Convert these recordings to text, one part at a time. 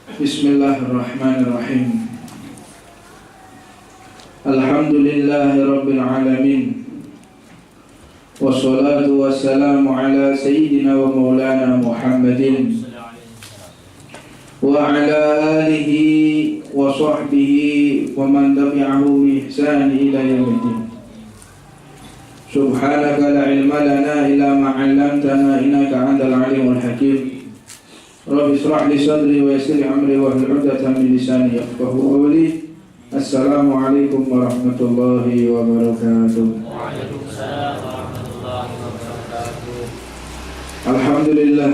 Bismillahirrahmanirrahim. Alhamdulillahi rabbil alamin. Wassalatu wassalamu ala sayyidina wa maulana Muhammadin wa ala alihi wa sahbihi wa man tabi'ahu bi ihsan ila yaumiddin. Subhanaka la ilma lana illa ma 'allamtana innaka antal alimul hakim. Rabbi ishrah li sadri wa yassir li amri wa hlul 'uqdatam min lisani yafqahu qawli. Assalamualaikum warahmatullahi wabarakatuh. Waalaikumsalam warahmatullahi wabarakatuh. Alhamdulillah,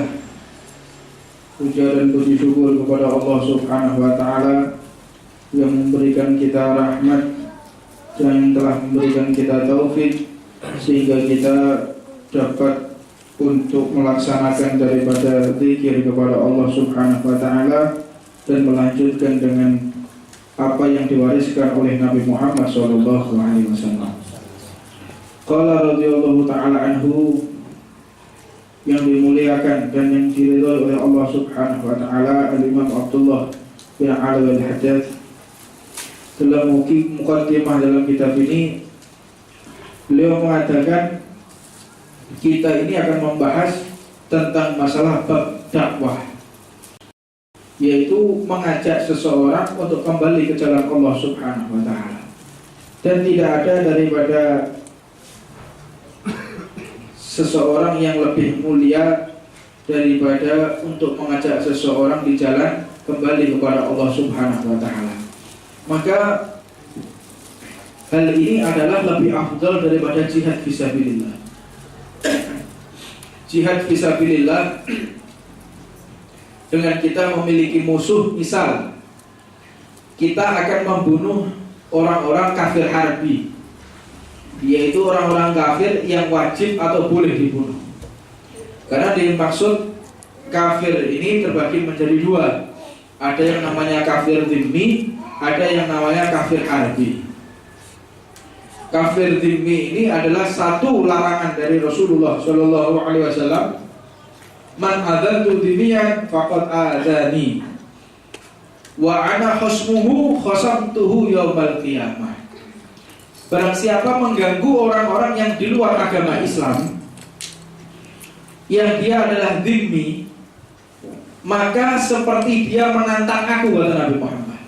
puja dan puji syukur kepada Allah Subhanahu wa taala yang memberikan kita rahmat dan telah memberikan kita taufik sehingga kita dapat untuk melaksanakan daripada zikir kepada Allah Subhanahu wa taala dan melanjutkan dengan apa yang diwariskan oleh Nabi Muhammad sallallahu alaihi wasallam. Qala radhiyallahu taala anhu, yang dimuliakan dan yang diridhai oleh Allah Subhanahu wa taala, Al-Imam Abdullah bin Ali Al-Haddad dalam muqaddimah dalam kitab ini, beliau mengatakan kita ini akan membahas tentang masalah bab dakwah, yaitu mengajak seseorang untuk kembali ke jalan Allah Subhanahu wa taala. Dan tidak ada daripada seseorang yang lebih mulia daripada untuk mengajak seseorang di jalan kembali kepada Allah Subhanahu wa taala. Maka hal ini adalah lebih afdal daripada jihad fisabilillah. Jihad fisabilillah dengan kita memiliki musuh, misal kita akan membunuh orang-orang kafir harbi, yaitu orang-orang kafir yang wajib atau boleh dibunuh. Karena dimaksud kafir ini terbagi menjadi dua. Ada yang namanya kafir dhimmi, ada yang namanya kafir harbi. Kafir dhimmi ini adalah satu larangan dari Rasulullah Shallallahu Alaihi Wasallam. Man adzantu dhimmiyan faqad adzani wa ana khasmuhu khasamtuhu yaumal qiyamah. Barang siapa mengganggu orang-orang yang di luar agama Islam, yang dia adalah dhimmi, maka seperti dia menantang aku, kata Nabi Muhammad.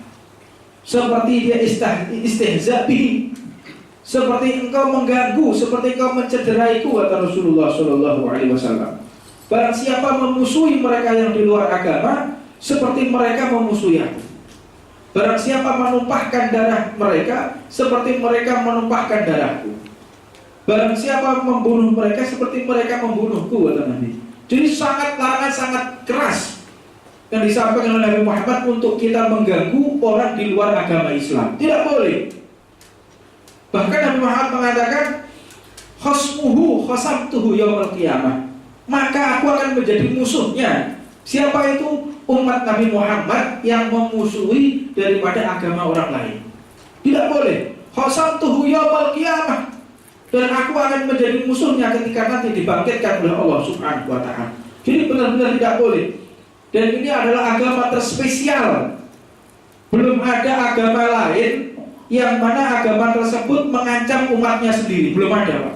Seperti dia istihza bihi, seperti engkau mengganggu, seperti engkau mencederaiku, kata Rasulullah Shallallahu Alaihi Wasallam. Barang siapa memusuhi mereka yang di luar agama, seperti mereka memusuhi aku. Barang siapa menumpahkan darah mereka, seperti mereka menumpahkan darahku. Barang siapa membunuh mereka, seperti mereka membunuhku, kata Nabi. Jadi larangan sangat keras yang disampaikan oleh Nabi Muhammad untuk kita mengganggu orang di luar agama Islam. Tidak boleh. Bahkan Nabi Muhammad mengatakan, khasmuhu khasamtuhu yaumal qiyamah, maka aku akan menjadi musuhnya. Siapa itu? Umat Nabi Muhammad yang memusuhi daripada agama orang lain. Tidak boleh. Khasamtuhu yaumal qiyamah, dan aku akan menjadi musuhnya ketika nanti dibangkitkan oleh Allah Subhanahu wa taala. Jadi benar-benar tidak boleh. Dan ini adalah agama terspesial. Belum ada agama lain yang mana agama tersebut mengancam umatnya sendiri. Belum ada, Pak.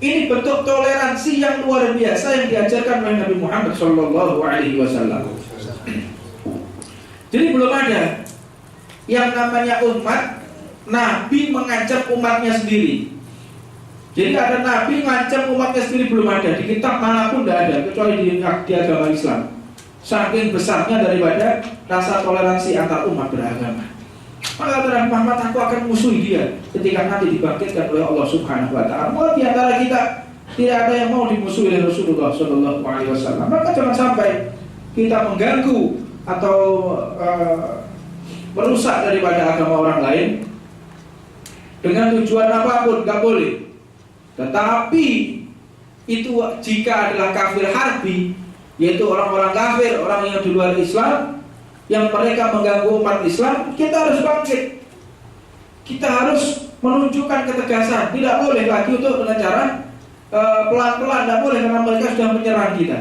Ini bentuk toleransi yang luar biasa yang diajarkan oleh Nabi Muhammad Shallallahu Alaihi Wasallam. Jadi belum ada yang namanya umat Nabi mengancam umatnya sendiri. Jadi ada Nabi mengancam umatnya sendiri, belum ada. Di kitab manapun tidak ada, kecuali di agama Islam. Saking besarnya daripada rasa toleransi antar umat beragama. Maka Nabi Muhammad, aku akan musuhi dia ketika nanti dibangkitkan oleh Allah Subhanahu wa taala. Di antara kita tidak ada yang mau dimusuhi oleh Rasulullah Shallallahu Alaihi Wasallam. Maka jangan sampai kita mengganggu atau merusak daripada agama orang lain dengan tujuan apapun, nggak boleh. Tetapi itu jika adalah kafir harbi, yaitu orang-orang kafir, orang yang di luar Islam, yang mereka mengganggu umat Islam, kita harus bangkit. Kita harus menunjukkan ketegasan. Tidak boleh lagi untuk dengan cara pelan-pelan, tidak boleh, karena mereka sudah menyerang kita.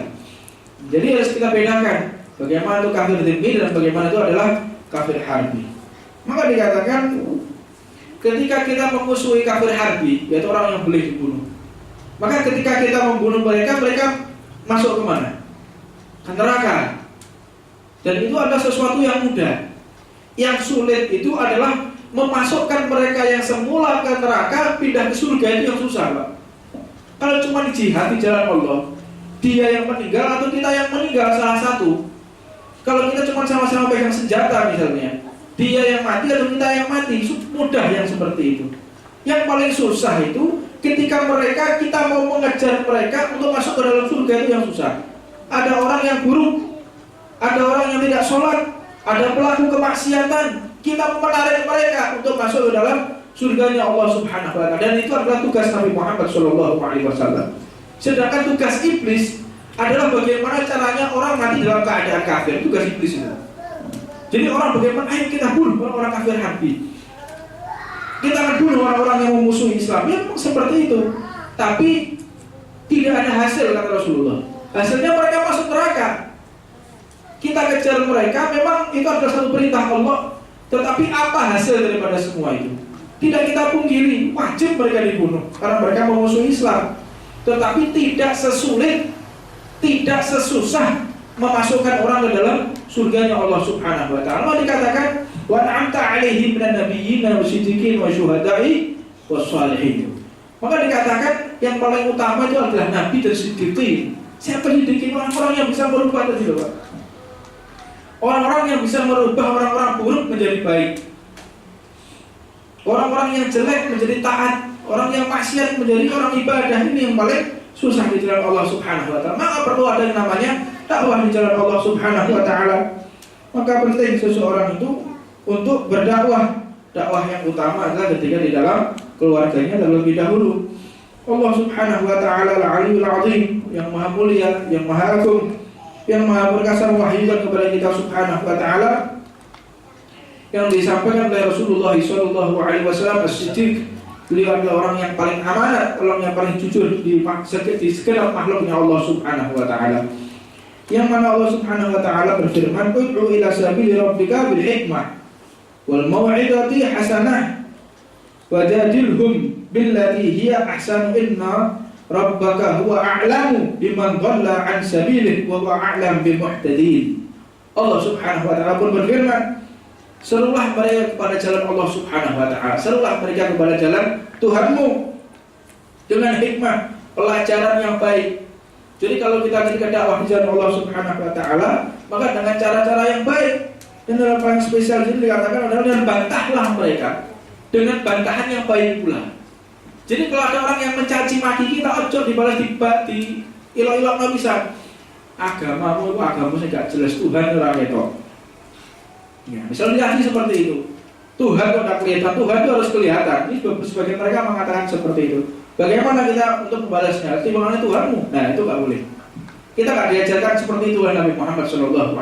Jadi harus kita bedakan Bagaimana itu kafir dhimmi dan bagaimana itu adalah kafir harbi. Maka dikatakan ketika kita memusuhi kafir harbi, yaitu orang yang boleh dibunuh, maka ketika kita membunuh mereka, mereka masuk ke mana? Ke neraka. Dan itu adalah sesuatu yang mudah. Yang sulit itu adalah memasukkan mereka yang semula ke neraka pindah ke surga, itu yang susah, Pak. Kalau cuma jihad di jalan Allah, dia yang meninggal atau kita yang meninggal salah satu. Kalau kita cuma sama-sama pegang senjata misalnya, dia yang mati atau kita yang mati, mudah yang seperti itu. Yang paling susah itu ketika kita mau mengejar mereka untuk masuk ke dalam surga, itu yang susah. Ada orang yang buruk, ada orang yang tidak sholat, ada pelaku kemaksiatan, kita menarik mereka untuk masuk ke dalam surganya Allah Subhanahu wa Ta'ala. Dan itu adalah tugas Nabi Muhammad SAW. Sedangkan tugas iblis adalah bagaimana caranya orang mati dalam keadaan kafir. Tugas iblis itu. Jadi orang bagaimana, ayo kita bunuh orang kafir harbi, kita akan bunuh orang-orang yang memusuhi Islam. Ya seperti itu. Tapi tidak ada hasil, kata Rasulullah. Hasilnya mereka masuk neraka. Kita kejar mereka, memang itu adalah satu perintah Allah. Tetapi apa hasil daripada semua itu? Tidak kita pungkiri, wajib mereka dibunuh karena mereka memusuhi Islam. Tetapi tidak sesulit, tidak sesusah memasukkan orang ke dalam surganya Allah Subhanahu wa Ta'ala. Dikatakan wa an'amta 'alaihim minan nabiyyin wasiddiqin wasyuhada'i wassalihin. Maka dikatakan yang paling utama itu adalah nabi dan siddiqin. Siapa siddiqin? Orang-orang yang bisa merubah tadi, Pak. Orang-orang yang bisa merubah orang-orang buruk menjadi baik, orang-orang yang jelek menjadi taat, orang yang maksiat menjadi orang ibadah. Ini yang paling susah di jalan Allah Subhanahu wa Ta'ala. Maka perlu ada yang namanya dakwah di jalan Allah Subhanahu wa Ta'ala. Maka penting seseorang itu untuk berdakwah. Dakwah yang utama adalah ketika di dalam keluarganya terlebih dahulu. Allah Subhanahu wa Ta'ala Al-'Aliyyul 'Azim, yang maha mulia, yang maha agung, yang maha perkasa mewahyukan kepada kita Subhanahu wa Ta'ala yang disampaikan oleh Rasulullah SAW As-Siddiq. Beliau adalah orang yang paling amanat, orang yang paling jujur di segenap makhluknya Allah Subhanahu wa Ta'ala. Yang mana Allah Subhanahu wa Ta'ala berfirman, ud'u ila sabili rabbika bil hikmah wal mau'izati hasanah wajadilhum billati hiya ahsanu inna rabbaka huwa a'lamu biman dhalla an sabilihi wa huwa a'lam bil muhtadin. Allah Subhanahu wa Ta'ala pun berfirman, serulah mereka kepada jalan Allah Subhanahu wa Ta'ala, serulah mereka kepada jalan Tuhanmu dengan hikmah, pelajaran yang baik. Jadi kalau kita ketika dakwah di jalan Allah Subhanahu wa Ta'ala, maka dengan cara-cara yang baik. Dan dalam paling spesial ini dikatakan adalah dengan bantahlah mereka dengan bantahan yang baik pula. Jadi kalau ada orang yang mencaci maki kita, ojo dibalas di ilok-ilok nggak bisa. Agamamu sih gak jelas, Tuhan orang itu. Ya, misalnya seperti itu. Tuhan kok tidak kelihatan, Tuhan itu harus kelihatan. Ini sebagian mereka mengatakan seperti itu. Bagaimana kita untuk membalasnya? Timbangannya Tuhanmu. Nah itu gak boleh. Kita gak diajarkan seperti itu oleh Nabi Muhammad SAW.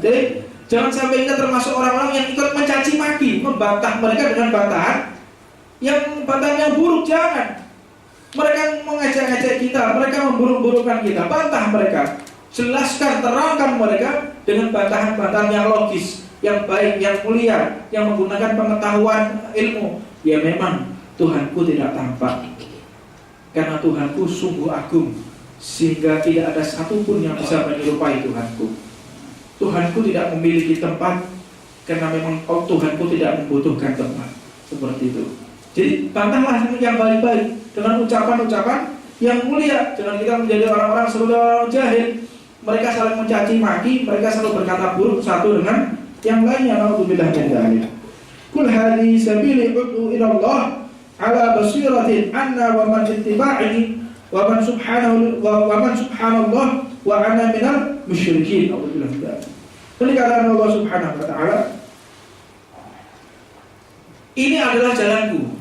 Jadi jangan sampai kita termasuk orang-orang yang ikut mencaci maki, membantah mereka dengan bantahan yang buruk. Jangan. Mereka mengajak-ajak kita, mereka memburuk-burukkan kita, bantah mereka. Jelaskan, terangkan mereka dengan bantahan-bantahan yang logis, yang baik, yang mulia, yang menggunakan pengetahuan ilmu. Ya memang Tuhanku tidak tampak, karena Tuhanku sungguh agung, sehingga tidak ada satupun yang bisa menyerupai Tuhanku. Tuhanku tidak memiliki tempat, karena memang Tuhanku tidak membutuhkan tempat. Seperti itu. Jadi bantahlah yang baik-baik dengan ucapan-ucapan yang mulia. Jangan kita menjadi orang-orang seperti orang jahil. Mereka saling mencaci maki, mereka selalu berkata buruk satu dengan yang lainnya. Nauzubillah min dzalik. Qul hadhihi sabili ud'u ila Allah ala basiratin anna wa man ittiba'i wa man subhanallah wa ana minal musyrikin. Nauzubillah min dzalik. Ini kata Allah Subhanahu wa Ta'ala, ini adalah jalanku.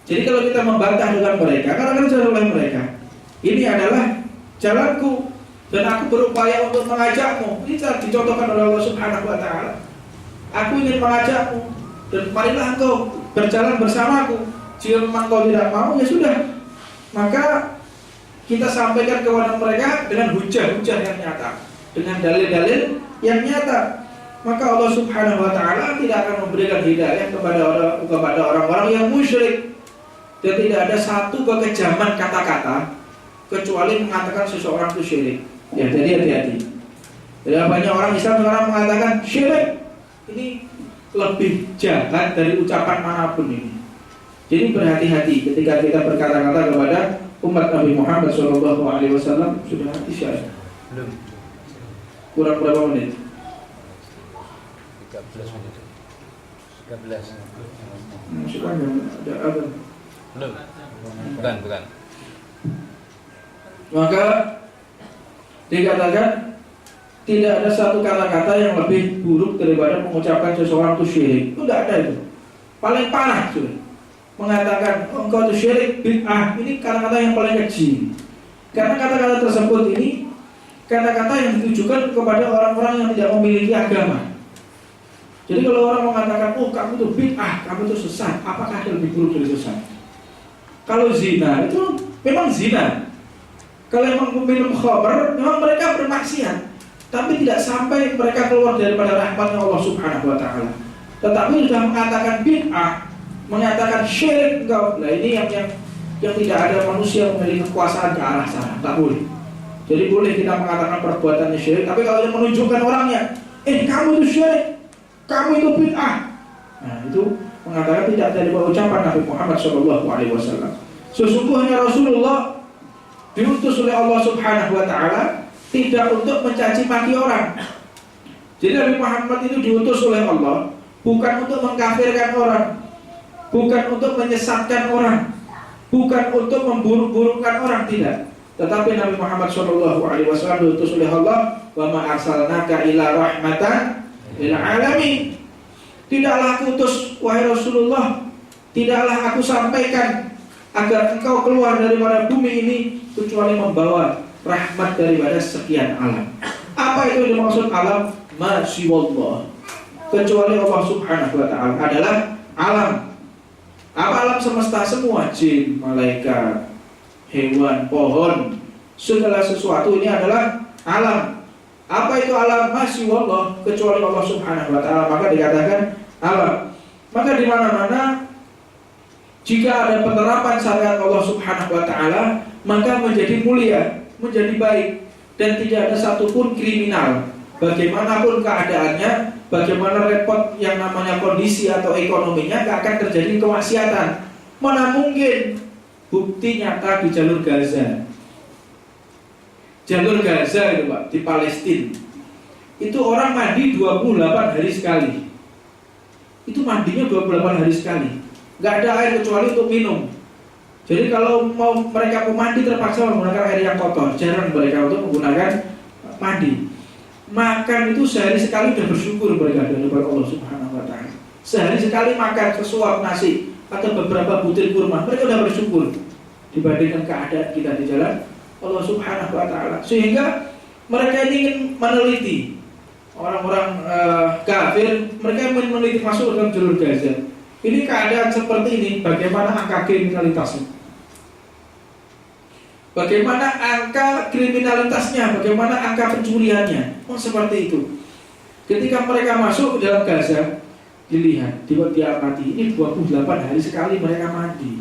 Jadi kalau kita membantah dengan mereka, karena jalan oleh mereka, ini adalah jalanku. Dan aku berupaya untuk mengajakmu. Ini dicontohkan oleh Allah Subhanahu wa Ta'ala. Aku ingin mengajakmu, dan marilah engkau berjalan bersamaku. Jika memang kau tidak mau, ya sudah. Maka kita sampaikan kepada mereka dengan hujah-hujah yang nyata. dengan dalil-dalil yang nyata, maka Allah Subhanahu wa taala tidak akan memberikan hidayah kepada orang-orang yang musyrik. Dan tidak ada satu kekejaman kata-kata kecuali mengatakan seseorang itu syirik. Ya, jadi hati-hati. Jadi banyak orang Islam sekarang mengatakan syirik ini lebih jahat dari ucapan manapun ini. Jadi berhati-hati ketika kita berkata-kata kepada umat Nabi Muhammad SAW. Sudah hati saya? Belum. Kurang berapa menit? 13 menit. 13. Sekarang ada apa? Belum. Bukan. Maka dikatakan tidak ada satu kata-kata yang lebih buruk daripada mengucapkan seseorang itu syirik. Itu tidak ada itu. Paling parah sudah. Mengatakan engkau itu syirik, bid'ah, ini kata-kata yang paling kecil. Karena kata-kata tersebut ini kata-kata yang ditujukan kepada orang-orang yang tidak memiliki agama. Jadi kalau orang mengatakan, oh kamu itu bid'ah, kamu itu sesat, apakah ada lebih buruk dari sesat? Kalau zina itu memang zina. Kalau memang meminum khamr, memang mereka bermaksiat. Tapi tidak sampai mereka keluar daripada rahmatnya Allah Subhanahu wa taala. Tetapi sudah mengatakan bid'ah, mengatakan syirik engkau. Nah ini yang tidak ada manusia memiliki kekuasaan ke arah sana, tak boleh. Jadi boleh kita mengatakan perbuatannya syirik, tapi kalau yang menunjukkan orangnya, kamu itu syirik, kamu itu bid'ah. Nah itu mengatakan tidak dari ucapan Nabi Muhammad SAW. Sesungguhnya Rasulullah diutus oleh Allah Subhanahu wa taala tidak untuk mencaci maki orang. Jadi Nabi Muhammad itu diutus oleh Allah bukan untuk mengkafirkan orang, bukan untuk menyesatkan orang, bukan untuk memburuk-burukkan orang, tidak. Tetapi Nabi Muhammad SAW diutus oleh Allah, wa ma arsalnaka ila rahmatan lil alamin. Tidaklah aku utus wahai Rasulullah, tidaklah aku sampaikan agar engkau keluar daripada bumi ini kecuali membawa rahmat daripada sekian alam. Apa itu yang dimaksud alam? Ma siwallah, kecuali Allah Subhanahu wa taala adalah alam. Apa alam semesta? Semua jin, malaikat, hewan, pohon, segala sesuatu ini adalah alam. Apa itu alam? Ma siwallah, kecuali Allah Subhanahu wa taala, maka dikatakan alam. Maka di mana-mana jika ada penerapan syariat Allah Subhanahu wa taala, maka menjadi mulia, menjadi baik, dan tidak ada satupun kriminal. Bagaimanapun keadaannya, bagaimana repot yang namanya kondisi atau ekonominya, gak akan terjadi kemaksiatan. Mana mungkin? Bukti nyata di jalur Gaza. Jalur Gaza itu Pak, di Palestina. Itu orang mandi 28 hari sekali. Itu mandinya 28 hari sekali. Gak ada air kecuali untuk minum. Jadi kalau mereka mau mandi terpaksa menggunakan air yang kotor. Jarang mereka untuk menggunakan mandi. Makan itu sehari sekali sudah bersyukur mereka dari Allah Subhanahu wa taala. Sehari sekali makan sesuap nasi atau beberapa butir kurma, mereka sudah bersyukur dibandingkan keadaan kita di jalan Allah Subhanahu wa taala. Sehingga mereka ingin meneliti orang-orang kafir, mereka ingin meneliti masuk dalam jalur Gaza. Ini keadaan seperti ini, bagaimana angka kriminalitasnya? Bagaimana angka kriminalitasnya? Bagaimana angka pencuriannya? Oh seperti itu. Ketika mereka masuk ke dalam Gaza, dilihat, diamati, ini 28 hari sekali mereka mandi.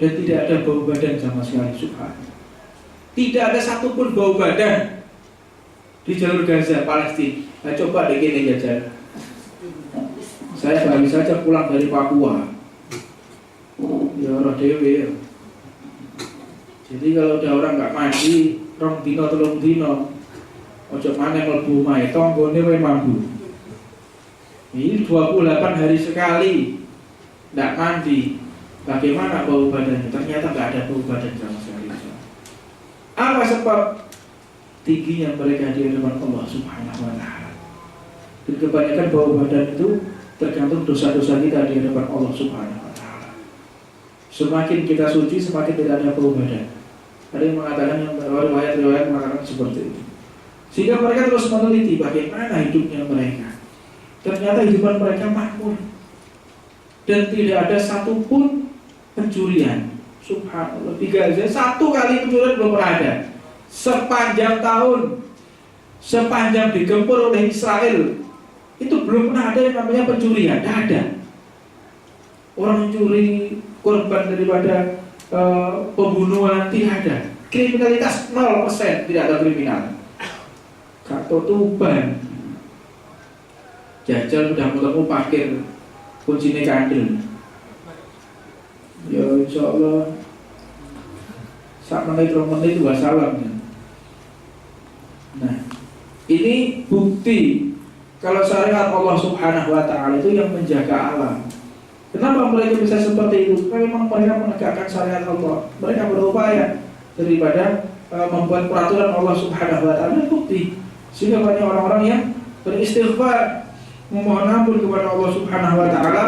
Dan tidak ada bau badan sama sekali, subhanallah. Tidak ada satupun bau badan di jalur Gaza, Palestina. Nah, coba deh gini aja. Saya baru saja pulang dari Papua. Ya roh dewe ya. Jadi kalau ada orang nggak mandi, rong dino telung dino, ojo maneh mlebu omahe tanggane wae mambu. Ini 28 hari sekali nggak mandi. Bagaimana bau badannya? Ternyata nggak ada bau badan sama sekali. Apa sebab? Tingginya mereka di hadapan Allah Subhanahu wa taala. Dan kebanyakan bau badan itu tergantung dosa-dosa kita di hadapan Allah Subhanahu wa taala. Semakin kita suci, semakin tidak ada bau badan. Ada yang mengatakan, yang riwayat-riwayat mengatakan seperti itu. Sehingga mereka terus meneliti bagaimana hidupnya mereka. Ternyata hidupan mereka makmur dan tidak ada satupun pencurian. Subhanallah, di Gaza satu kali pencurian belum pernah ada sepanjang tahun. sepanjang digempur oleh Israel itu belum pernah ada yang namanya pencurian, tidak ada. Orang mencuri korban daripada pembunuhan tidak ada. Kriminalitas 0%, tidak ada kriminal. Kartu tuban, jajal sudah ketemu parkir kuncinya kandil. Ya insya Allah sak menit 2 menit wassalam. Nah, ini bukti kalau syariat Allah Subhanahu wa taala itu yang menjaga alam. Kenapa mereka bisa seperti itu? Karena memang mereka menegakkan syariat Allah. Mereka berupaya daripada membuat peraturan Allah Subhanahu wa taala, bukti. Sehingga banyak orang-orang yang beristighfar, memohon ampun kepada Allah Subhanahu wa taala,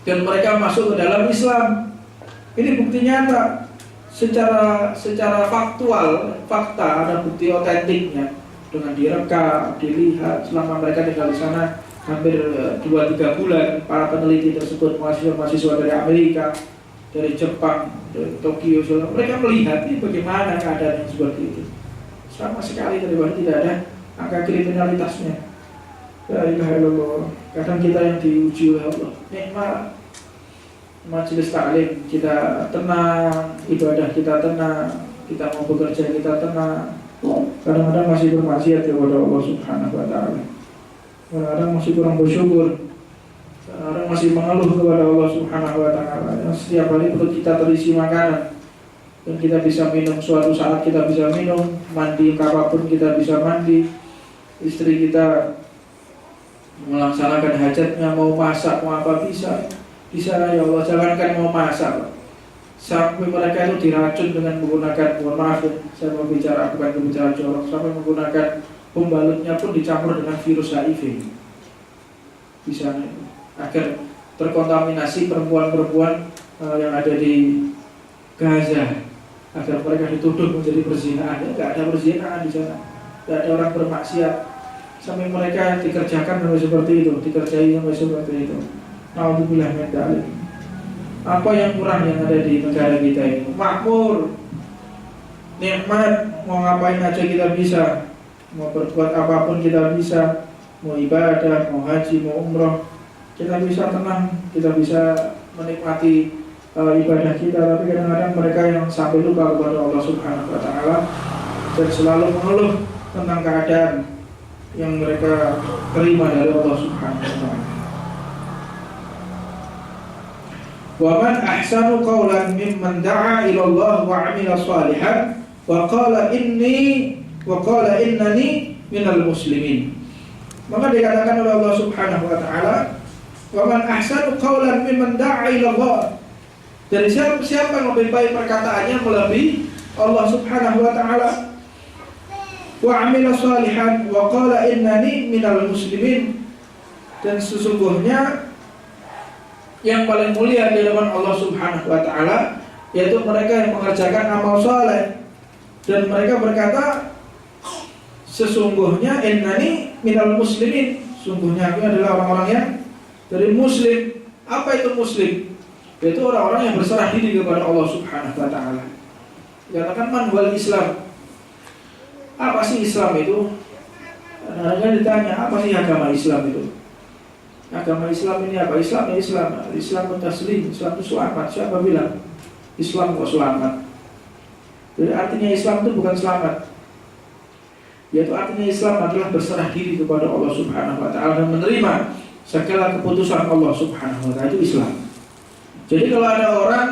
dan mereka masuk ke dalam Islam. Ini bukti nyata. Secara fakta, ada bukti otentiknya dengan direkam, dilihat selama mereka tinggal di sana hampir 2-3 bulan. Para peneliti tersebut, mahasiswa dari Amerika, dari Jepang, dari Tokyo, mereka melihat ini bagaimana keadaan yang seperti itu. Sama sekali daripada tidak ada angka kriminalitasnya. La ilaha illallah. Kadang kita yang diuji oleh Allah. Nikmat majelis taklim kita tenang, ibadah kita tenang, kita mau bekerja kita tenang. Kadang-kadang masih bermaksiat kepada Allah Subhanahu wa taala. Kadang-kadang masih kurang bersyukur. Kadang-kadang masih mengeluh kepada Allah Subhanahu wa taala. Setiap hari perut kita terisi makanan dan kita bisa minum, suatu saat kita bisa minum, mandi kapanpun kita bisa mandi. Istri kita melaksanakan hajatnya, mau masak, mau apa bisa. Ya Allah, jangankan mau masak, sampai mereka itu diracun dengan menggunakan, mohon maaf, saya mau bicara bukan berbicara jorok, sampai menggunakan pembalutnya pun dicampur dengan virus HIV. Bisa agar terkontaminasi perempuan-perempuan yang ada di Gaza, agar mereka dituduh menjadi perzinahan. Tidak ada perzinahan di sana, tidak ada orang bermaksiat, sampai mereka dikerjakan seperti itu, dikerjai sampai seperti itu. Alhamdulillah min dzalik. Apa yang kurang yang ada di negara kita ini? Makmur, nikmat, mau ngapain aja kita bisa, mau berbuat apapun kita bisa, mau ibadah, mau haji, mau umroh, kita bisa tenang, kita bisa menikmati ibadah kita. Tapi kadang-kadang mereka yang sampai lupa kepada Allah Subhanahu wa taala dan selalu mengeluh tentang keadaan yang mereka terima dari Allah Subhanahu wa taala. Wa man ahsanu qawlan mimman da'a ila Allah wa 'amila shalihan wa qala innani minal muslimin. Maka dikatakan oleh Allah Subhanahu wa taala, wa man ahsanu qawlan mimman da'a ila Allah. Dari siapa yang lebih baik perkataannya melebihi Allah Subhanahu wa taala. Wa 'amila shalihan wa qala innani minal muslimin. Dan sesungguhnya yang paling mulia di hadapan Allah Subhanahu wa taala yaitu mereka yang mengerjakan amal saleh, dan mereka berkata, sesungguhnya innani minal muslimin, sungguhnya aku adalah orang-orang yang dari muslim. Apa itu muslim? Yaitu orang-orang yang berserah diri kepada Allah Subhanahu wa taala. Dikatakan man wal Islam. Apa sih Islam itu? Kadang-kadang ditanya, apa sih agama Islam itu? Agama Islam ini apa? Islam ya Islam. Islam taslim, Islam itu selamat. Siapa bilang Islam kok selamat? Jadi artinya Islam itu bukan selamat. Yaitu artinya Islam adalah berserah diri kepada Allah Subhanahu wa taala dan menerima segala keputusan Allah Subhanahu wa taala, itu Islam. Jadi kalau ada orang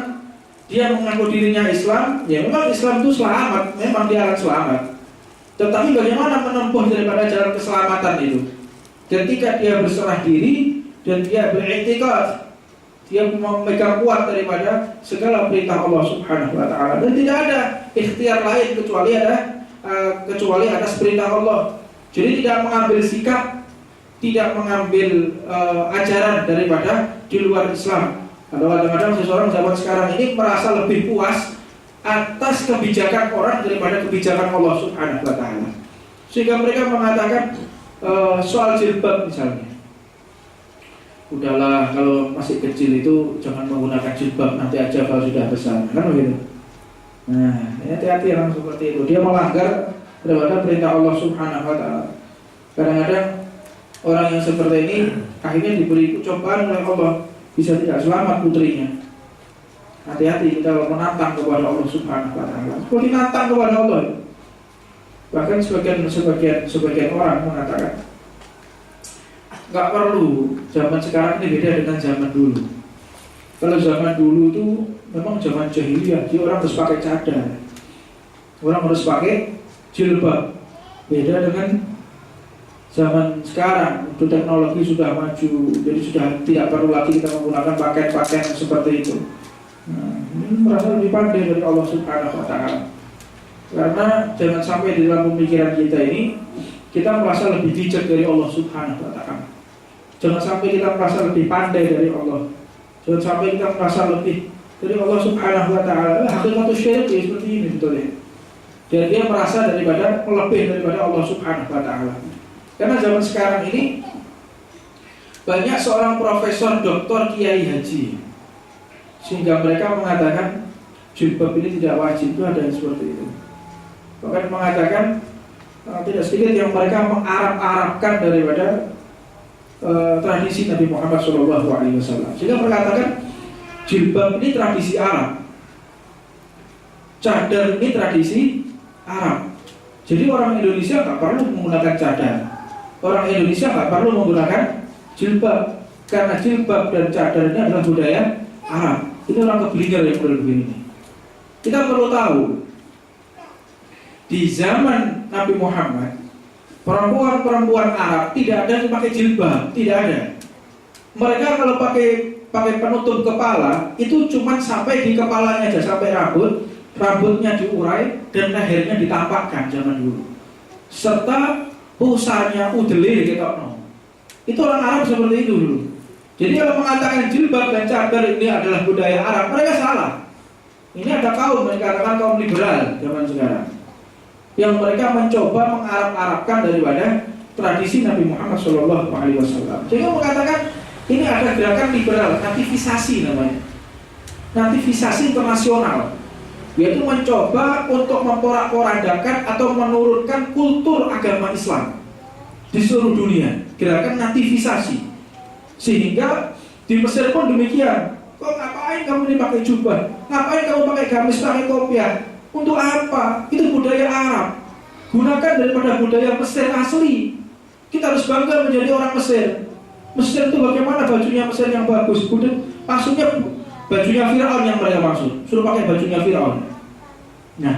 dia mengaku dirinya Islam, ya memang Islam itu selamat, memang dia akan selamat. Tetapi bagaimana menempuh daripada jalan keselamatan itu? Ketika dia berserah diri dan dia beriktikad, dia memegang kuat daripada segala perintah Allah Subhanahu wa taala, dan tidak ada ikhtiar lain kecuali atas perintah Allah. Jadi tidak mengambil sikap, tidak mengambil ajaran daripada di luar Islam. Kadang-kadang seseorang zaman sekarang ini merasa lebih puas atas kebijakan orang daripada kebijakan Allah Subhanahu wa taala. Sehingga mereka mengatakan soal jilbab misalnya, udahlah kalau masih kecil itu jangan menggunakan jilbab, nanti aja kalau sudah besar, kan begitu. Nah, hati-hati orang seperti itu. Dia melanggar daripada perintah Allah Subhanahu wa taala. Kadang-kadang orang yang seperti ini akhirnya diberi cobaan oleh Allah, bisa tidak selamat putrinya. Hati-hati kita menantang kepada Allah Subhanahu wa taala. Seperti nantang kepada Allah. Bahkan sebagian orang mengatakan nggak perlu, zaman sekarang ini beda dengan zaman dulu. Kalau zaman dulu itu memang zaman jahiliyah, jadi orang harus pakai cadar, orang harus pakai jilbab. Beda dengan zaman sekarang, itu teknologi sudah maju, jadi sudah tidak perlu lagi kita menggunakan pakaian-pakaian seperti itu. Nah, ini merasa lebih pandai dari Allah Subhanahu wa taala. Karena jangan sampai di dalam pemikiran kita ini kita merasa lebih bijak dari Allah Subhanahu wa taala. Jangan sampai kita merasa lebih pandai dari Allah. Jangan sampai kita merasa lebih dari Allah Subhanahu wa taala. Hakikat syirik ya seperti ini betulnya. Dan dia merasa melebih daripada Allah Subhanahu wa taala. Karena zaman sekarang ini banyak seorang profesor, doktor, kiai haji, sehingga mereka mengatakan jilbab ini tidak wajib. Itu ada yang seperti itu. Bahkan mengatakan tidak sedikit yang mereka mengarab-arabkan daripada tradisi Nabi Muhammad SAW. Sehingga mengatakan jilbab ini tradisi Arab, cadar ini tradisi Arab. Jadi orang Indonesia nggak perlu menggunakan cadar, orang Indonesia nggak perlu menggunakan jilbab, karena jilbab dan cadar ini adalah budaya Arab. Ini orang keblinger yang perlu begini. Kita perlu tahu, di zaman Nabi Muhammad, perempuan-perempuan Arab tidak ada yang pakai jilbab, tidak ada. Mereka kalau pakai penutup kepala itu cuma sampai di kepalanya aja, sampai rambutnya diurai dan lehernya ditampakkan zaman dulu. Serta pusarnya udelir gitu. Itu orang Arab seperti itu dulu. Jadi kalau mengatakan jilbab dan cadar ini adalah budaya Arab, mereka salah. Ini ada kaum yang dikatakan kaum liberal zaman sekarang, yang mereka mencoba mengarab-arabkan daripada tradisi Nabi Muhammad SAW. Sehingga mengatakan ini ada gerakan liberal, nativisasi namanya, nativisasi internasional, yaitu mencoba untuk memporak-porandakan atau menurunkan kultur agama Islam di seluruh dunia. Gerakan nativisasi. Sehingga di Mesir pun demikian. Kok ngapain kamu ini pakai jubah? Ngapain kamu pakai gamis, pakai kopiah? Untuk apa? Itu budaya Arab. Gunakan daripada budaya Mesir asli. Kita harus bangga menjadi orang Mesir. Mesir itu bagaimana bajunya Mesir yang bagus? Maksudnya bajunya Fir'aun yang mereka maksud. Suruh pakai bajunya Fir'aun. Nah,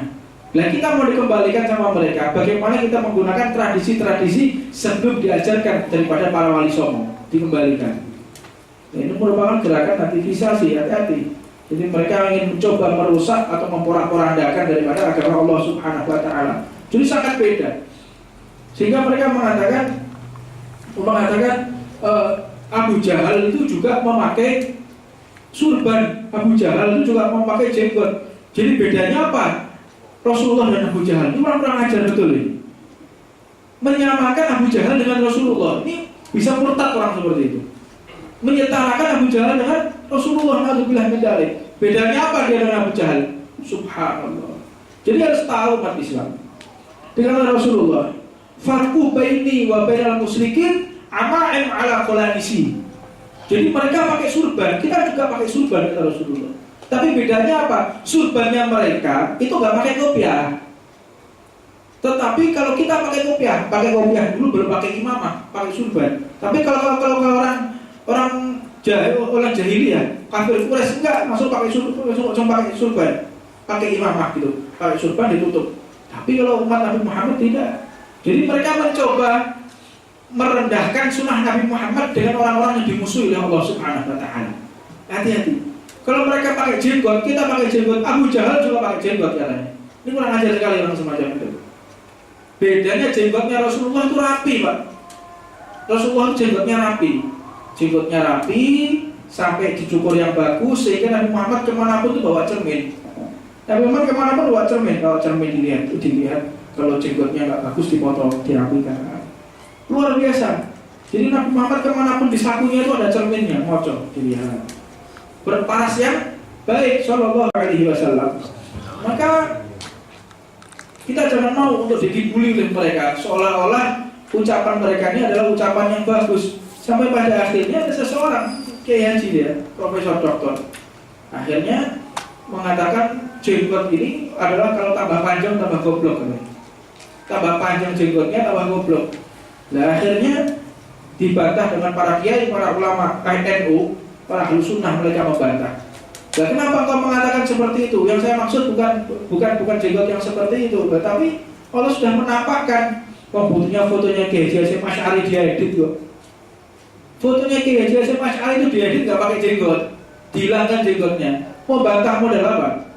kita mau dikembalikan sama mereka. Bagaimana kita menggunakan tradisi-tradisi sebelum diajarkan daripada para wali songo. Dikembalikan. Ini merupakan gerakan nativisasi, hati-hati. Jadi mereka ingin mencoba merusak atau memporak-porandakan daripada agama Allah Subhanahu wa taala. Jadi sangat beda. Sehingga mereka mengatakan Abu Jahal itu juga memakai surban, Abu Jahal itu juga memakai jenggot. Jadi bedanya apa? Rasulullah dan Abu Jahal ini orang-orang ajar betul ini. Menyamakan Abu Jahal dengan Rasulullah. Ini bisa murtad orang seperti itu. Menyetarakan Abu Jahal dengan Rasulullah, na'udzubillah min dzalik. Bedanya apa dia dengan Abu Jahal? Subhanallah. Jadi harus tahu umat Islam. Dengan Rasulullah, farqu baini wa bainal musyrikin ama'im ala qalanisi. Jadi mereka pakai surban, kita juga pakai surban kata Rasulullah. Tapi bedanya apa? Surbannya mereka itu nggak pakai kopiah. Tetapi kalau kita pakai kopiah dulu belum pakai imamah, pakai surban. Tapi kalau orang jahiliyah, kafir Quraisy enggak masuk pakai surban, pakai imamah gitu, pakai surban ditutup. Tapi kalau umat Nabi Muhammad tidak. Jadi mereka mencoba merendahkan sunnah Nabi Muhammad dengan orang-orang yang dimusuhi oleh Allah Subhanahu wa taala. Hati-hati. Kalau mereka pakai jenggot, kita pakai jenggot. Abu Jahal juga pakai jenggot katanya. Ini kurang ajar sekali orang semacam itu. Bedanya jenggotnya Rasulullah itu rapi, Pak. Rasulullah itu jenggotnya rapi. Jenggotnya rapi sampai dicukur yang bagus, sehingga Nabi Muhammad kemanapun itu bawa cermin. Nabi Muhammad kemanapun bawa cermin. Kalau cermin dilihat kalau jenggotnya nggak bagus dipotong, dirapikan. Luar biasa. Jadi Nabi Muhammad kemanapun di sakunya itu ada cerminnya, ngocok dilihat. Berparas yang baik, Sallallahu Alaihi Wasallam. Maka Kita jangan mau untuk dikibuli oleh mereka, seolah-olah ucapan mereka ini adalah ucapan yang bagus. Sampai pada akhirnya ada seseorang, Kiai Haji dia, profesor doktor, akhirnya mengatakan jenggot ini adalah kalau tambah panjang tambah goblok. Tambah panjang jenggotnya tambah goblok. Nah akhirnya dibantah dengan para kiai, para ulama NU, para ahlu sunnah, mereka membantah. Nah kenapa kau mengatakan seperti itu? Yang saya maksud bukan jenggot yang seperti itu, tetapi Allah sudah menampakkan. Fotonya Kiai Haji Hasyim Asy'ari diedit kok. Fotonya Kiai Haji Hasyim Asy'ari itu diedit nggak pakai jenggot, dihilangkan jenggotnya. Mau bantah model apa?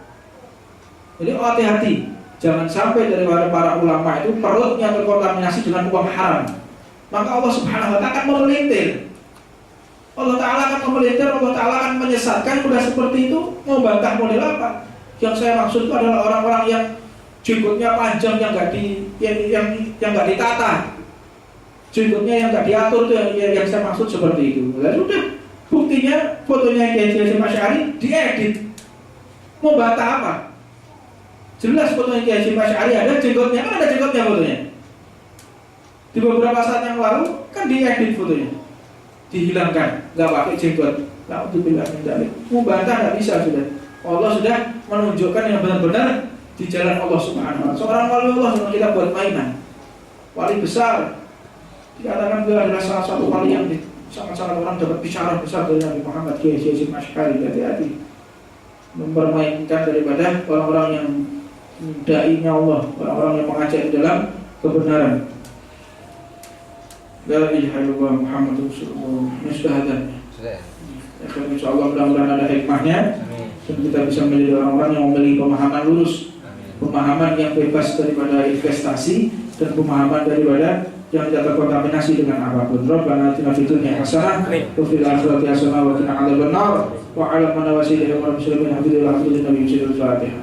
Jadi hati-hati, jangan sampai dari para ulama itu perutnya terkontaminasi dengan uang haram. Maka Allah Subhanahu Wa Taala akan memelintir. Allah Taala akan memelintir, Allah Taala akan menyesatkan. Udah seperti itu, mau bantah model apa? Yang saya maksud itu adalah orang-orang yang jenggotnya panjang yang nggak ditata, jenggotnya yang nggak diatur itu yang saya maksud seperti itu. Lalu sudah buktinya fotonya Kiai Hasyim Asy'ari diedit. Mau bantah apa? Jelas fotonya Kiai Hasyim Asy'ari ada jenggotnya, kan ada jenggotnya fotonya. Di beberapa saat yang lalu kan diedit fotonya, dihilangkan, nggak pakai jenggot. Nah untuk bilang mau bantah nggak bisa sudah. Allah sudah menunjukkan yang benar-benar di jalan Allah Subhanahu wa Ta'ala. Seorang wali Allah jangan kita buat mainan. Wali besar dikatakan beliau adalah salah satu wali yang sangat-sangat orang dapat bicara besar dari Nabi Muhammad. Kiai Hasyim Asy'ari, hati-hati mempermainkan daripada orang-orang yang dai-nya Allah, orang-orang yang mengajak dalam kebenaran. La ilaha illallah Muhammadur Rasulullah. Ini sudah ada. Insyaallah mudah-mudahan ada hikmahnya dan kita bisa menjadi orang-orang yang memiliki pemahaman lurus, pemahaman yang bebas daripada investasi dan pemahaman daripada yang tidak terkontaminasi dengan apapun. Rabbana atina fid dunya hasanah wa fil akhirati hasanah wa qina adzabannar wa 'ala man wasila wa muslimin hamdulillahi rabbil alamin.